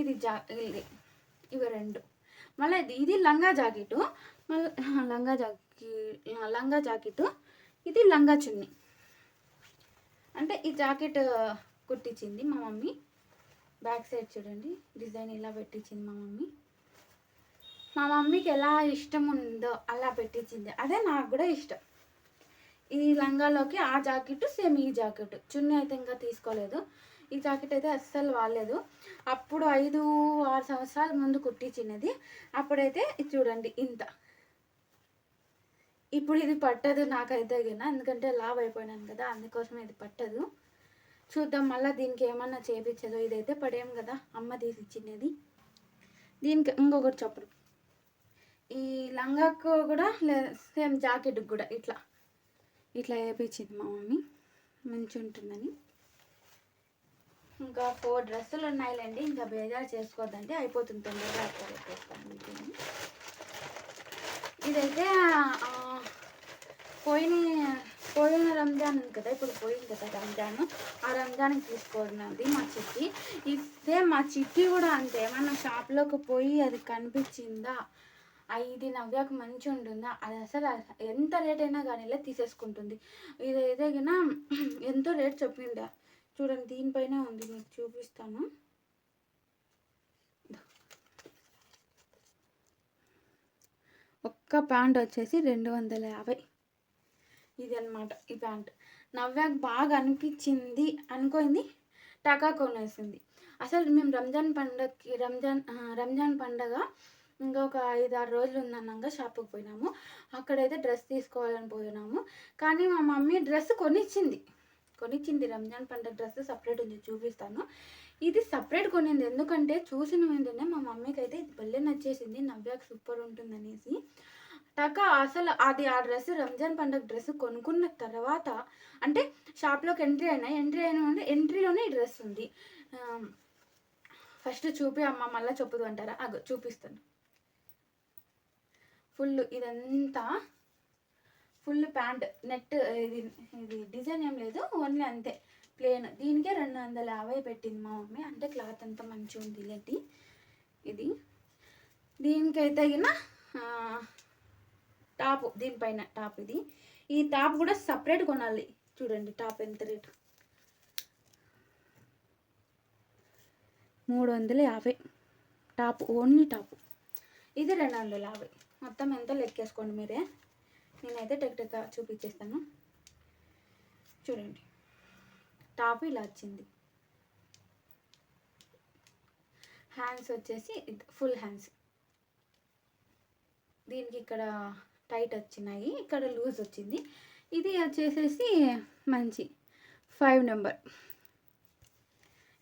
[SPEAKER 1] ఇది ఇవి రెండు. మళ్ళీ ఇది లంగా జాకెట్, మళ్ళీ లంగా జాకెట్, ఇది లంగా చున్నీ. అంటే ఈ జాకెట్ కుట్టించింది మా మమ్మీ. బ్యాక్ సైడ్ చూడండి డిజైన్ ఇలా పెట్టించింది మా మమ్మీ. మా మమ్మీకి ఎలా ఇష్టం ఉందో అలా పెట్టించింది, అదే నాకు కూడా ఇష్టం. ఈ లంగాలోకి ఆ జాకెట్ సేమ్ ఈ జాకెట్. చున్నీ అయితే ఇంకా తీసుకోలేదు. ఈ జాకెట్ అయితే అస్సలు వాడలేదు. అప్పుడు 5-6 సంవత్సరాల ముందు కుట్టించినది. అప్పుడైతే ఇది చూడండి ఇంత. ఇప్పుడు ఇది పట్టదు నాకైతే గిన, ఎందుకంటే లావ్ అయిపోయినాను కదా, అందుకోసం ఇది పట్టదు. చూద్దాం మళ్ళీ దీనికి ఏమన్నా చేపించదో. ఇదైతే పడేయం కదా, అమ్మ తీసి ఇచ్చినది. దీనికి ఇంకొకటి చెప్పరు, ఈ లంగాకు కూడా సేమ్ జాకెట్కి కూడా ఇట్లా వేయించింది మా మమ్మీ, మంచి ఉంటుందని. ఇంకా 4 డ్రెస్సులు ఉన్నాయిలేండి, ఇంకా బేజారు చేసుకోవద్దండి, అయిపోతుంది తొందరగా అయిపోతాను. ఇదైతే పోయిన రంజాన్ ఉంది కదా, ఇప్పుడు పోయింది కదా రంజాన్, ఆ రంజాన్కి తీసుకున్నది మా చిట్టి. ఇదే మా చిట్టి కూడా అంతే, ఏమన్నా షాప్లోకి పోయి అది కనిపించిందా, ఇది నవ్యాకు మంచి ఉంటుందా, అది అసలు ఎంత రేట్ అయినా కానీ ఇలా తీసేసుకుంటుంది. ఇదైతే గిన ఎంతో రేట్ చెప్పిందా చూడండి, దీనిపైన ఉంది, మీకు చూపిస్తాను. ఒక్క ప్యాంట్ వచ్చేసి 250. ఇది అనమాట ఈ ప్యాంట్. నవ్యాకు బాగా అనిపించింది అనుకోయింది, టకా కొనేసింది. అసలు మేము రంజాన్ పండగ ఇంకొక 5-6 రోజులు ఉందన్నాక షాప్కి పోయినాము. అక్కడైతే డ్రెస్ తీసుకోవాలని పోయినాము, కానీ మా మమ్మీ డ్రెస్ కొనిచ్చింది. రంజాన్ పండుగ డ్రెస్ సపరేట్ ఉంది, చూపిస్తాను. ఇది సపరేట్ కొనింది, ఎందుకంటే చూసిన వెంటనే మా మమ్మీకి అయితే ఇది భలే నచ్చేసింది, నవ్యాకు సూపర్ ఉంటుందనేసి. అసలు ఆ డ్రెస్ రంజాన్ పండుగ డ్రెస్ కొనుక్కున్న తర్వాత అంటే షాప్లోకి ఎంట్రీ అయిన ఎంట్రీలోనే ఈ డ్రెస్ ఉంది. ఫస్ట్ చూపి అమ్మ మళ్ళీ చెప్పదు అంటారా, చూపిస్తాను. ఇదంతా ఫుల్ ప్యాంట్ నెట్, ఇది డిజైన్ ఏం లేదు, ఓన్లీ అంతే ప్లేన్. దీనికే 250 పెట్టింది మా మమ్మీ, అంటే క్లాత్ అంతా మంచిగా ఉంది లేండి. ఇది దీనికైతే గిన టాప్, దీనిపైన టాప్. ఈ టాప్ కూడా సపరేట్ కొనాలి. చూడండి టాప్ ఎంత రేటు, 350 టాప్, ఓన్లీ టాప్. ఇది 250. మొత్తం ఎంత లెక్కేసుకోండి మీరే. నేనైతే టెక్గా చూపించేస్తాను. చూడండి టాప్ ఇలా వచ్చింది. హ్యాండ్స్ వచ్చేసి ఫుల్ హ్యాండ్స్. దీనికి ఇక్కడ టైట్ వచ్చినాయి, ఇక్కడ లూజ్ వచ్చింది. ఇది వచ్చేసేసి మంచి 5 నెంబర్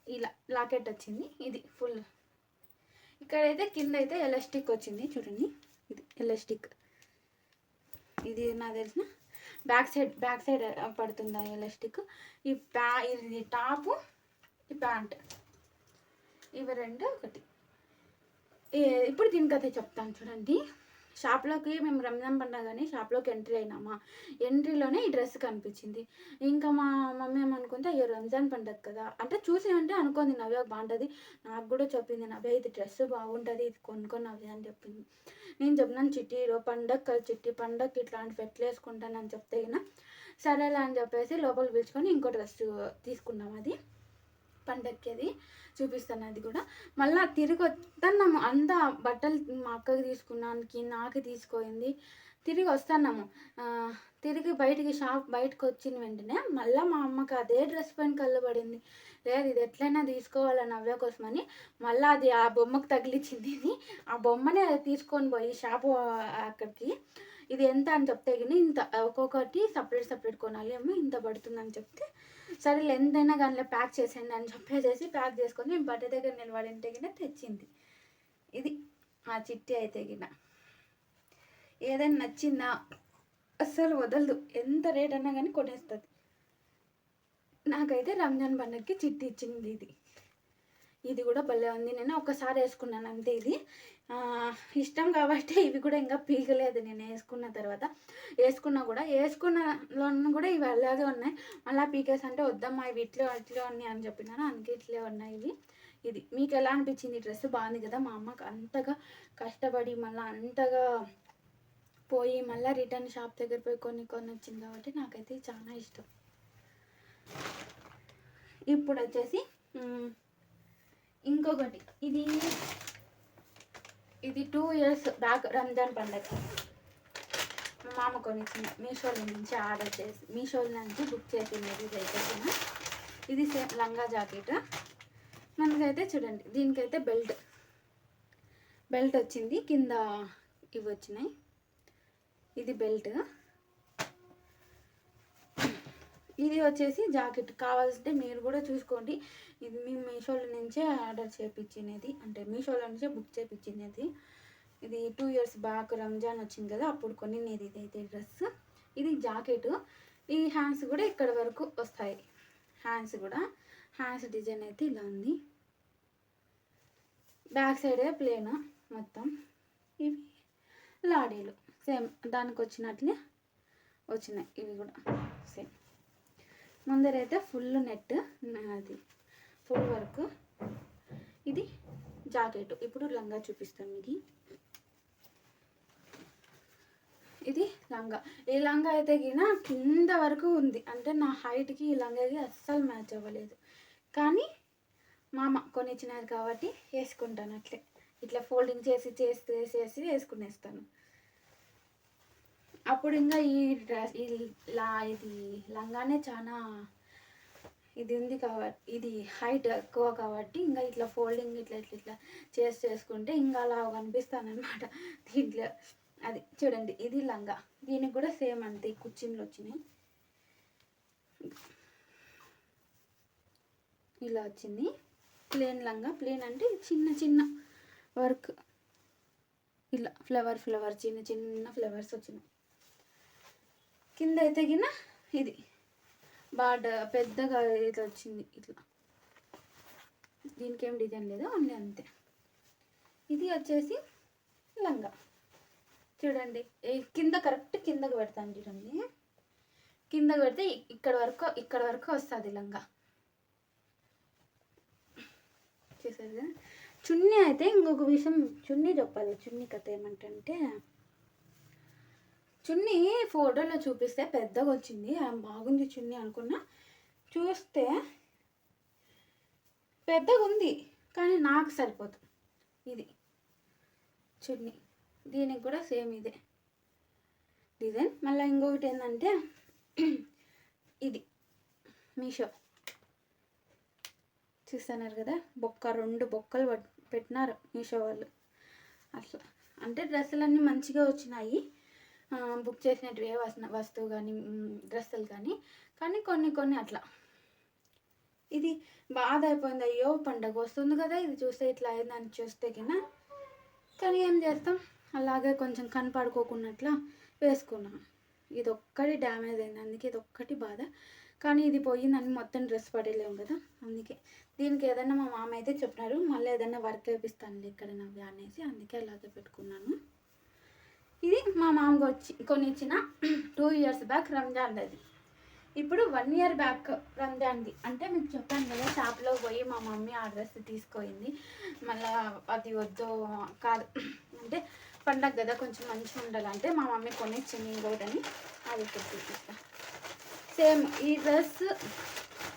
[SPEAKER 1] ఇలా లాకెట్ వచ్చింది. ఇది ఫుల్. ఇక్కడైతే కింద అయితే ఎలాస్టిక్ వచ్చింది. చూడండి ఇది ఎలాస్టిక్. ఇది నాకు తెలిసిన బ్యాక్ సైడ్ పడుతుంది ఎలాస్టిక్. ఇది టాపు, ఈ ప్యాంట్, ఇవి రెండు ఒకటి. ఇప్పుడు దీనికైతే చెప్తాను చూడండి. షాప్లోకి మేము రంజాన్ పండుగని షాప్లోకి ఎంట్రీ అయినామా, ఎంట్రీలోనే ఈ డ్రెస్ కనిపించింది. ఇంకా మా మమ్మీ ఏమనుకుంటే అయ్యో రంజాన్ పండుగ కదా అంటే చూసి అంటే అనుకుంది నవ్య బాగుంటుంది. నాకు కూడా చెప్పింది నవ్య ఇది డ్రెస్ బాగుంటుంది, ఇది కొనుక్కొని నవ్య అని చెప్పింది. నేను చెప్పినాను చిట్టి పండగ చిట్టి పండగకి ఇట్లాంటి పెట్లు వేసుకుంటానని చెప్తే అయినా సరేలే అని చెప్పేసి లోపలికి పిలుచుకొని ఇంకో డ్రెస్ తీసుకున్నాం. అది పండగకి, అది చూపిస్తాను. అది కూడా మళ్ళీ తిరిగి వస్తున్నాము. అంతా బట్టలు మా అక్కకి తీసుకున్నానికి నాకు తీసుకోయింది. తిరిగి వస్తున్నాము. తిరిగి బయటకు వచ్చిన వెంటనే మళ్ళీ మా అమ్మకి అదే డ్రెస్ పైన కళ్ళు పడింది. లేదు ఇది ఎట్లయినా తీసుకోవాలని నవ్య కోసమని మళ్ళీ అది ఆ బొమ్మకు తగిలించింది. ఇది ఆ బొమ్మనే అది తీసుకొని పోయి షాపు అక్కడికి ఇది ఎంత అని చెప్తే కానీ ఇంత ఒక్కొక్కటి సపరేట్ కొనాలి ఏమో ఇంత పడుతుందని చెప్తే సరే ఎంతైనా కానీ ప్యాక్ చేసేయండి అని చెప్పేసి ప్యాక్ చేసుకొని మేము బట్ట దగ్గర నిలబడింటే గిన తెచ్చింది. ఇది ఆ చిట్టి అయితే గిన ఏదైనా నచ్చిందా అస్సలు వదలదు, ఎంత రేట్ అన్నా కానీ కొనేస్తుంది. నాకైతే రంజాన్ పండుగకి చిట్టి ఇచ్చింది ఇది. ఇది కూడా భలే ఉంది. నేను ఒకసారి వేసుకున్నాను అంతే. ఇది ఇష్టం కాబట్టి ఇవి కూడా ఇంకా పీకలేదు. నేను వేసుకున్న తర్వాత వేసుకున్నా కూడా ఇవి అలాగే ఉన్నాయి. మళ్ళీ పీకేస్ అంటే వద్దమ్మా ఇవి ఇట్లే ఉన్నాయి అని చెప్పినాను, అందుకే ఇట్లే ఉన్నాయి ఇవి. ఇది మీకు ఎలా అనిపించింది? డ్రెస్ బాగుంది కదా. మా అమ్మకి అంతగా కష్టపడి మళ్ళీ అంతగా పోయి మళ్ళీ రిటర్న్ షాప్ దగ్గర పోయి కొన్ని వచ్చింది కాబట్టి నాకైతే చాలా ఇష్టం. ఇప్పుడు వచ్చేసి ఇంకొకటి, ఇది 2 years బ్యాక్ రంజాన్ పండగ మా మామ కొనిచ్చింది. మీషోలో నుంచి ఆర్డర్ చేసి మీషోలో నుంచి బుక్ చేసినది. ఇది ఇది సేమ్ లంగా జాకెట్. మనకైతే చూడండి దీనికైతే బెల్ట్ వచ్చింది, కింద ఇవి వచ్చినాయి. ఇది బెల్ట్. ఇది వచ్చేసి జాకెట్. కావాల్సింటే మీరు కూడా చూసుకోండి. ఇది మేము మీషోలో నుంచే ఆర్డర్ చేయించినది, అంటే మీషోలో నుంచే బుక్ చేయించినది. ఇది 2 years బ్యాక్ రంజాన్ వచ్చింది కదా అప్పుడు కొనినది ఇదైతే డ్రెస్. ఇది జాకెట్. ఈ హ్యాండ్స్ కూడా ఇక్కడ వరకు వస్తాయి. హ్యాండ్స్ డిజైన్ అయితే ఇలా ఉంది. బ్యాక్ సైడే ప్లేన్ మొత్తం. ఇవి లాడీలు సేమ్ దానికి వచ్చినట్లే వచ్చినాయి. ఇవి కూడా సేమ్. ముందరైతే ఫుల్ నెట్, అది ఫుల్ వర్క్. ఇది జాకెట్. ఇప్పుడు లంగా చూపిస్తాను. ఇది లంగా. ఈ లంగా అయితే గిన కింద వరకు ఉంది, అంటే నా హైట్కి ఈ లంగాకి అస్సలు మ్యాచ్ అవ్వలేదు. కానీ మామ కొనిచ్చినారు కాబట్టి వేసుకుంటాను అట్లే. ఇట్లా ఫోల్డింగ్ చేసి వేసుకునేస్తాను. అప్పుడు ఇంకా ఈ డ్రెస్ ఇది లంగానే చాలా ఇది ఉంది కాబట్టి, ఇది హైట్ ఎక్కువ కాబట్టి ఇంకా ఇట్లా ఫోల్డింగ్ ఇట్లా చేసుకుంటే ఇంకా అలా కనిపిస్తాను అనమాట దీంట్లో. అది చూడండి ఇది లంగా. దీనికి కూడా సేమ్ అంతే కుచ్చిన్లు వచ్చినాయి. ఇలా వచ్చింది ప్లేన్ లంగా. ప్లేన్ అంటే చిన్న వర్క్, ఇలా ఫ్లవర్ చిన్న ఫ్లవర్స్ వచ్చినాయి. కింద అయితే గిన ఇది పెద్దగా ఇది వచ్చింది ఇట్లా. దీనికి ఏం డిజైన్ లేదు, ఓన్లీ అంతే. ఇది వచ్చేసి లంగా. చూడండి కింద కరెక్ట్ కిందకు పెడతాను చూడండి. కిందకు పెడితే ఇక్కడ వరకు వస్తుంది లంగా. చూసారు కదా. చున్నీ అయితే ఇంకొక విషయం చున్నీ చెప్పాలి. చున్నీ కథ ఏమంటే చున్నీ ఫోటోలో చూపిస్తే పెద్దగా వచ్చింది, బాగుంది చున్నీ అనుకున్నా. చూస్తే పెద్దగా ఉంది కానీ నాకు సరిపోదు. ఇది చున్నీ, దీనికి కూడా సేమ్ ఇదే డిజైన్. మళ్ళీ ఇంకొకటి ఏంటంటే ఇది మీషో చూస్తున్నారు కదా, రెండు బొక్కలు పెట్టినారు మీషో వాళ్ళు. అట్లా అంటే డ్రెస్సులన్నీ మంచిగా వచ్చినాయి, బుక్ చేసినట్టువే వస్తువు కానీ డ్రెస్సులు కానీ కొన్ని అట్లా. ఇది బాధ అయిపోయింది, అయ్యో పండగ వస్తుంది కదా, ఇది చూస్తే ఇట్లా అయిందని చూస్తే కింద. కానీ ఏం చేస్తాం, అలాగే కొంచెం కనపడుకోకున్నట్లా వేసుకున్నాను. ఇది ఒక్కటి డ్యామేజ్ అయింది, అందుకే ఇది ఒక్కటి బాధ. కానీ ఇది పోయిందని మొత్తం డ్రెస్ పడలేము కదా, అందుకే. దీనికి ఏదైనా మా మామ అయితే చెప్పినారు, మళ్ళీ ఏదైనా వర్క్ వేపిస్తాను ఇక్కడ నవ్వి అనేసి, అందుకే అలాగే పెట్టుకున్నాను. ఇది మా మామకు కొనిచ్చిన 2 years బ్యాక్ రంజాన్. అది ఇప్పుడు 1 year బ్యాక్ రంజాన్ది. అంటే మీకు చెప్పాను కదా, షాప్లో పోయి మా మమ్మీ ఆ డ్రెస్ తీసుకోయింది, మళ్ళీ అది వద్దు కాదు అంటే పండగ కదా కొంచెం మంచిగా ఉండాలంటే మా మమ్మీ కొనిచ్చింది ఇంకోటని, అది ఇప్పుడు చూపిస్తా. సేమ్ ఈ డ్రెస్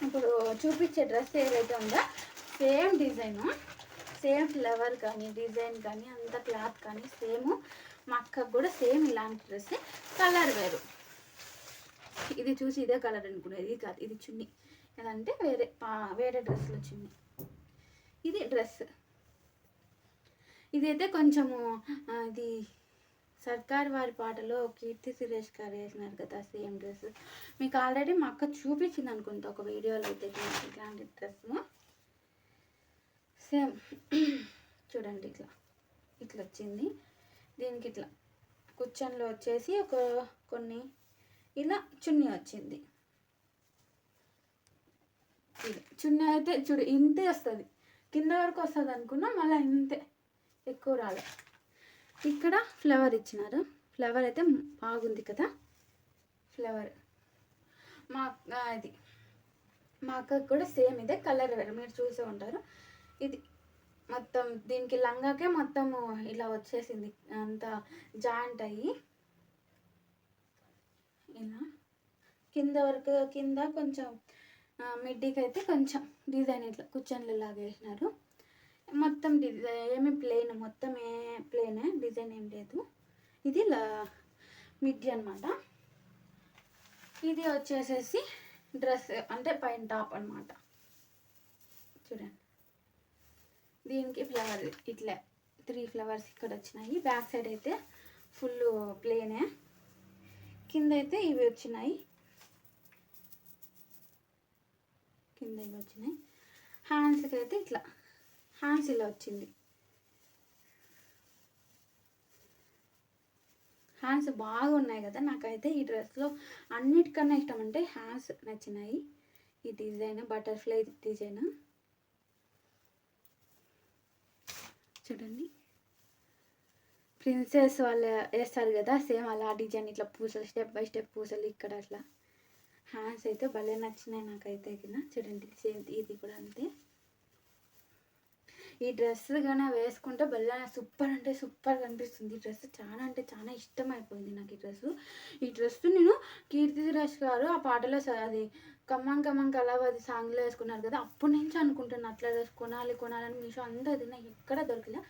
[SPEAKER 1] ఇప్పుడు చూపించే డ్రెస్ ఏదైతే ఉందో సేమ్ డిజైను, సేమ్ ఫ్లవర్ కానీ డిజైన్ కానీ అంత క్లాత్ కానీ సేమ్. మా అక్కకు కూడా సేమ్ ఇలాంటి డ్రెస్, కలర్ వేరు. ఇది చూసి ఇదే కలర్ అనుకున్నాను, ఇది కాదు, ఇది చున్నీ. ఏదంటే వేరే డ్రెస్లో చున్నీ. ఇది డ్రెస్, ఇదైతే కొంచెము ఇది సర్కార్ వారి పాటలో కీర్తి సురేష్ గారు వేసినారు కదా సేమ్ డ్రెస్. మీకు ఆల్రెడీ మా అక్క చూపించింది అనుకుంటా ఒక వీడియోలో అయితే ఇట్లాంటి డ్రెస్ సేమ్. చూడండి ఇట్లా వచ్చింది. దీనికి ఇట్లా కుచ్చన్లో వచ్చేసి కొన్ని ఇలా చున్నీ వచ్చింది. ఇది చున్నీ అయితే చూడు ఇంతే వస్తుంది, కింద వరకు వస్తుంది అనుకున్నా, మళ్ళీ ఇంతే, ఎక్కువ రాలే. ఇక్కడ ఫ్లవర్ ఇచ్చినారు, ఫ్లవర్ అయితే బాగుంది కదా ఫ్లవర్. ఇది మా అక్కకి కూడా సేమ్ ఇదే కలర్ వేరు, మీరు చూసే ఉంటారు. ఇది మొత్తం దీనికి లంగాకే మొత్తము ఇలా వచ్చేసింది, అంతా జాయింట్ అయ్యి ఇలా కింద వరకు, కింద కొంచెం మిడ్డీకి అయితే కొంచెం డిజైన్ ఇట్లా కుచ్చన్లు లాగా వేసినారు. మొత్తం డిజైన్ ఏమి ప్లెయిన్, మొత్తం ప్లెయిన్, డిజైన్ ఏం లేదు. ఇది మిడ్డీ అనమాట. ఇది వచ్చేసేసి డ్రెస్ అంటే పైన టాప్ అనమాట. చూడండి దీనికి ఫ్లవర్ ఇట్లా 3 flowers ఇక్కడ వచ్చినాయి. బ్యాక్ సైడ్ అయితే ఫుల్ ప్లెయినే, కింద అయితే ఇవి వచ్చినాయి, కింద ఇవి వచ్చినాయి. హ్యాండ్స్కి అయితే ఇట్లా హ్యాండ్స్ ఇలా వచ్చింది. హ్యాండ్స్ బాగున్నాయి కదా, నాకైతే ఈ డ్రెస్లో అన్నిటికన్నా ఇష్టం అంటే హ్యాండ్స్ నచ్చినాయి. ఈ డిజైన్ బటర్ఫ్లై డిజైన్ చూడండి, ప్రిన్సెస్ వాళ్ళు వేస్తారు కదా సేమ్ అలా డిజైన్, ఇట్లా పూసలు స్టెప్ బై స్టెప్ పూసలు ఇక్కడ అట్లా. హ్యాండ్స్ అయితే భలే నచ్చినాయి నాకైతే కింద. చూడండి సేమ్ ఇది కూడా అంతే. ఈ డ్రెస్ కానీ వేసుకుంటే భలే సూపర్ అంటే సూపర్ కనిపిస్తుంది. ఈ డ్రెస్ చాలా అంటే చాలా ఇష్టం అయిపోయింది నాకు ఈ డ్రెస్ నేను కీర్తి సురేష్ గారు ఆ పాటలో అది కమ్మం కమ్మం కలవది సాంగ్లో వేసుకున్నారు కదా, అప్పటి నుంచి అనుకుంటున్నా అట్లా డ్రెస్ కొనాలని. మీషో అంతా అది నాకు ఎక్కడ దొరకలే.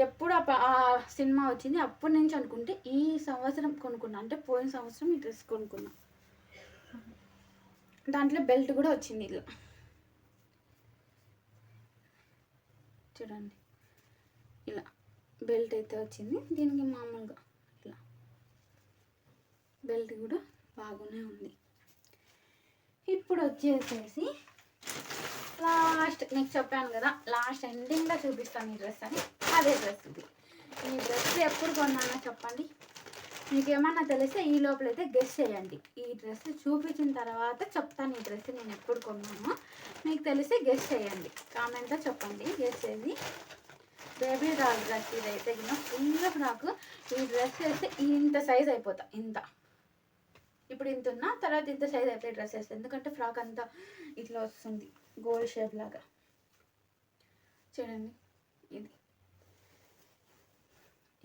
[SPEAKER 1] ఎప్పుడు ఆ సినిమా వచ్చింది అప్పటి నుంచి అనుకుంటే ఈ సంవత్సరం కొనుక్కున్నా, అంటే పోయిన సంవత్సరం ఈ డ్రెస్ కొనుక్కున్నా. దాంట్లో బెల్ట్ కూడా వచ్చింది ఇలా చూడండి, ఇలా బెల్ట్ అయితే వచ్చింది. దీనికి మామూలుగా ఇలా బెల్ట్ కూడా బాగానే ఉంది. ఇప్పుడు వచ్చేసేసి లాస్ట్ మీకు చెప్పాను కదా, లాస్ట్ ఎండింగ్లో చూపిస్తాను ఈ డ్రెస్ అని. అదే డ్రెస్ ఇది. ఈ డ్రెస్ ఎప్పుడు కొన్నానో చెప్పండి, మీకు ఏమన్నా తెలిస్తే ఈ లోపలైతే గెస్ చేయండి. ఈ డ్రెస్ చూపించిన తర్వాత చెప్తాను ఈ డ్రెస్ నేను ఎప్పుడు కొన్నానో. మీకు తెలిసి గెస్ చేయండి, కామెంట్లో చెప్పండి గెస్ చేసి. బేబీ డాల్ డ్రెస్ ఇదైతే ఫుల్ ఫ్రాక్. ఈ డ్రెస్ వేస్తే ఇంత సైజ్ అయిపోతా, ఇంత ఇప్పుడు ఇంత ఉన్నా తర్వాత ఇంత సైజ్ అయిపోయి డ్రెస్ వేస్తే, ఎందుకంటే ఫ్రాక్ అంతా ఇట్లా వస్తుంది గోల్ షేప్ లాగా. చూడండి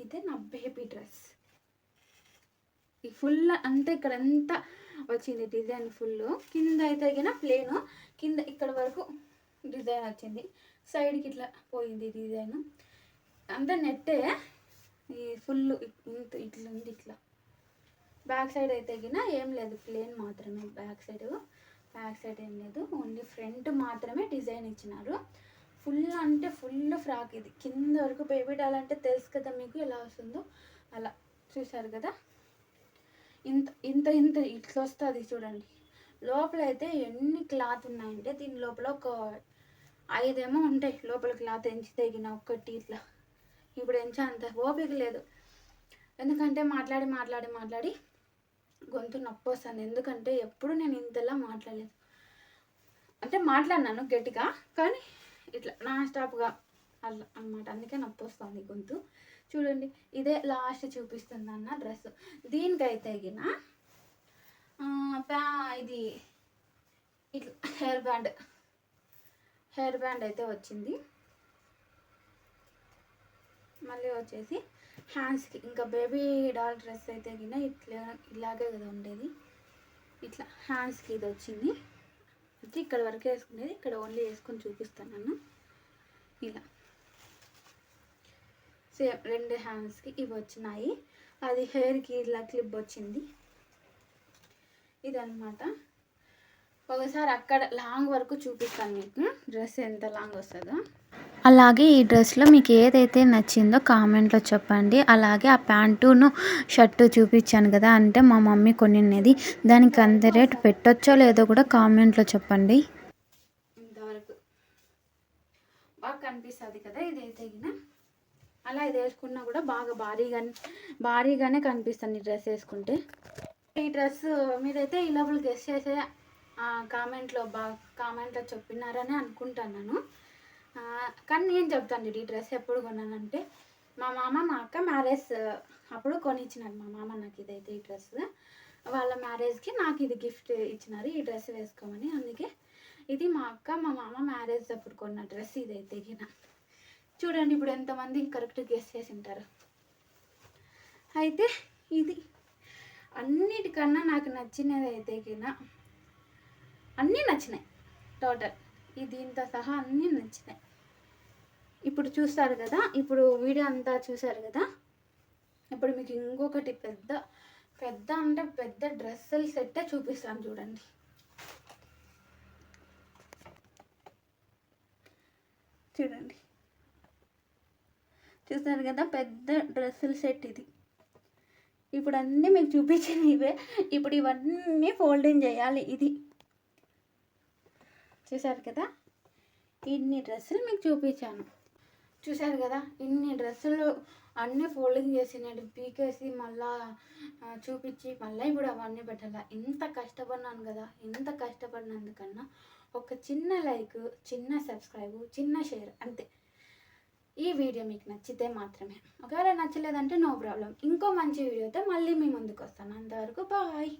[SPEAKER 1] ఇదే నా బేబీ డ్రెస్. ఈ ఫుల్ అంతా ఇక్కడ అంతా వచ్చింది డిజైన్ ఫుల్. కింద అయితే గిన ప్లేను, కింద ఇక్కడ వరకు డిజైన్ వచ్చింది, సైడ్కి ఇట్లా పోయింది డిజైన్ అంతా నెట్టే. ఈ ఫుల్ ఇంత ఇట్లా ఉంది. ఇట్లా బ్యాక్ సైడ్ అయితే గిన ఏం లేదు, ప్లేన్ మాత్రమే. బ్యాక్ సైడ్ ఏం లేదు, ఓన్లీ ఫ్రంట్ మాత్రమే డిజైన్ ఇచ్చినారు. ఫుల్ అంటే ఫుల్ ఫ్రాక్ ఇది, కింద వరకు బేబీ డాల్ అంటే తెలుసు కదా మీకు ఎలా వస్తుందో అలా. చూసారు కదా, ఇంత ఇంత ఇంత ఇట్లా వస్తుంది చూడండి. లోపల అయితే ఎన్ని క్లాత్ ఉన్నాయంటే దీని లోపల ఒక 5 ఏమో ఉంటాయి లోపల క్లాత్. ఎంచి తెగిన ఒక్కటి ఇట్లా. ఇప్పుడు ఎంచా అంత ఓపిక లేదు, ఎందుకంటే మాట్లాడి గొంతు నొప్పి వస్తుంది. ఎందుకంటే ఎప్పుడు నేను ఇంతలా మాట్లాడలేదు, అంటే మాట్లాడినాను గట్టిగా, కానీ ఇట్లా నాన్ స్టాప్గా అలా అన్నమాట. అందుకే నొప్పి వస్తుంది గొంతు. చూడండి, ఇదే లాస్ట్ చూపిస్తుంది అన్న డ్రెస్. దీనికైతే గిన ఇది ఇట్లా హెయిర్ బ్యాండ్ అయితే వచ్చింది. మళ్ళీ వచ్చేసి హ్యాండ్స్కి, ఇంకా బేబీ డాల్ డ్రెస్ అయితే గిన ఇలాగే కదా ఉండేది. ఇట్లా హ్యాండ్స్కి ఇది వచ్చింది. అయితే ఇక్కడ వరకు వేసుకునేది, ఇక్కడ ఓన్లీ వేసుకొని చూపిస్తాను నన్ను. ఇలా సేమ్ 2 హ్యాండ్స్కి ఇవి వచ్చినాయి. అది హెయిర్కి ఇలా క్లిప్ వచ్చింది. ఇదన్నమాట. ఒకసారి అక్కడ లాంగ్ వరకు చూపిస్తాను మీకు, డ్రెస్ ఎంత లాంగ్ వస్తుందో.
[SPEAKER 2] అలాగే ఈ డ్రెస్లో మీకు ఏదైతే నచ్చిందో కామెంట్లో చెప్పండి. అలాగే ఆ ప్యాంటును షర్టు చూపించాను కదా, అంటే మా మమ్మీ కొనినది, దానికి అంత రేట్ పెట్టొచ్చో లేదో కూడా కామెంట్లో చెప్పండి.
[SPEAKER 1] ఇంతవరకు బాగా కనిపిస్తుంది కదా ఇదైతే గిన. అలా ఇది వేసుకున్నా కూడా బాగా భారీగానే కనిపిస్తుంది ఈ డ్రెస్ వేసుకుంటే. ఈ డ్రెస్ మీరైతే ఈ లోపల గెస్ చేసే కామెంట్లో చెప్పినారని అనుకుంటున్నాను. కానీ నేను చెప్తాను, ఈ డ్రెస్ ఎప్పుడు కొన్నానంటే మా మామ మా అక్క మ్యారేజ్ అప్పుడు కొనిచ్చినారు మా మామ నాకు ఇదైతే. ఈ డ్రెస్ వాళ్ళ మ్యారేజ్కి నాకు ఇది గిఫ్ట్ ఇచ్చినారు, ఈ డ్రెస్ వేసుకోమని. అందుకే ఇది మా అక్క మా మామ మ్యారేజ్ అప్పుడు కొన్న డ్రెస్ ఇదైతే గిన. చూడండి ఇప్పుడు ఎంతమంది కరెక్ట్ గెస్ చేసి ఉంటారు. అయితే ఇది అన్నిటికన్నా నాకు నచ్చినది అయితే గిన, అన్నీ నచ్చినాయి టోటల్, దీంతో సహా అన్నీ నచ్చినాయి. ఇప్పుడు చూస్తారు కదా, ఇప్పుడు వీడియో అంతా చూసారు కదా. ఇప్పుడు మీకు ఇంకొకటి పెద్ద డ్రెస్సుల సెట్టే చూపిస్తాను చూడండి. చూసారు కదా, పెద్ద డ్రెస్సుల సెట్ ఇది. ఇప్పుడు అన్నీ మీకు చూపించినవే. ఇప్పుడు ఇవన్నీ ఫోల్డింగ్ చేయాలి. ఇది చూసారు కదా, ఇన్ని డ్రెస్సులు మీకు చూపించాను. చూసారు కదా, ఇన్ని డ్రెస్సులు అన్నీ ఫోల్డింగ్ చేసినట్టు పీకేసి మళ్ళా చూపించి మళ్ళీ ఇప్పుడు అవన్నీ పెట్టాలా. ఇంత కష్టపడినాను కదా, ఇంత కష్టపడినందుకన్నా ఒక చిన్న లైక్, చిన్న సబ్స్క్రైబ్, చిన్న షేర్ అంతే. ఈ వీడియో మీకు నచ్చితే మాత్రమే, ఒకవేళ నచ్చలేదంటే నో ప్రాబ్లం. ఇంకో మంచి వీడియోతో మళ్ళీ మీ ముందుకు వస్తాను. అంతవరకు బాయ్.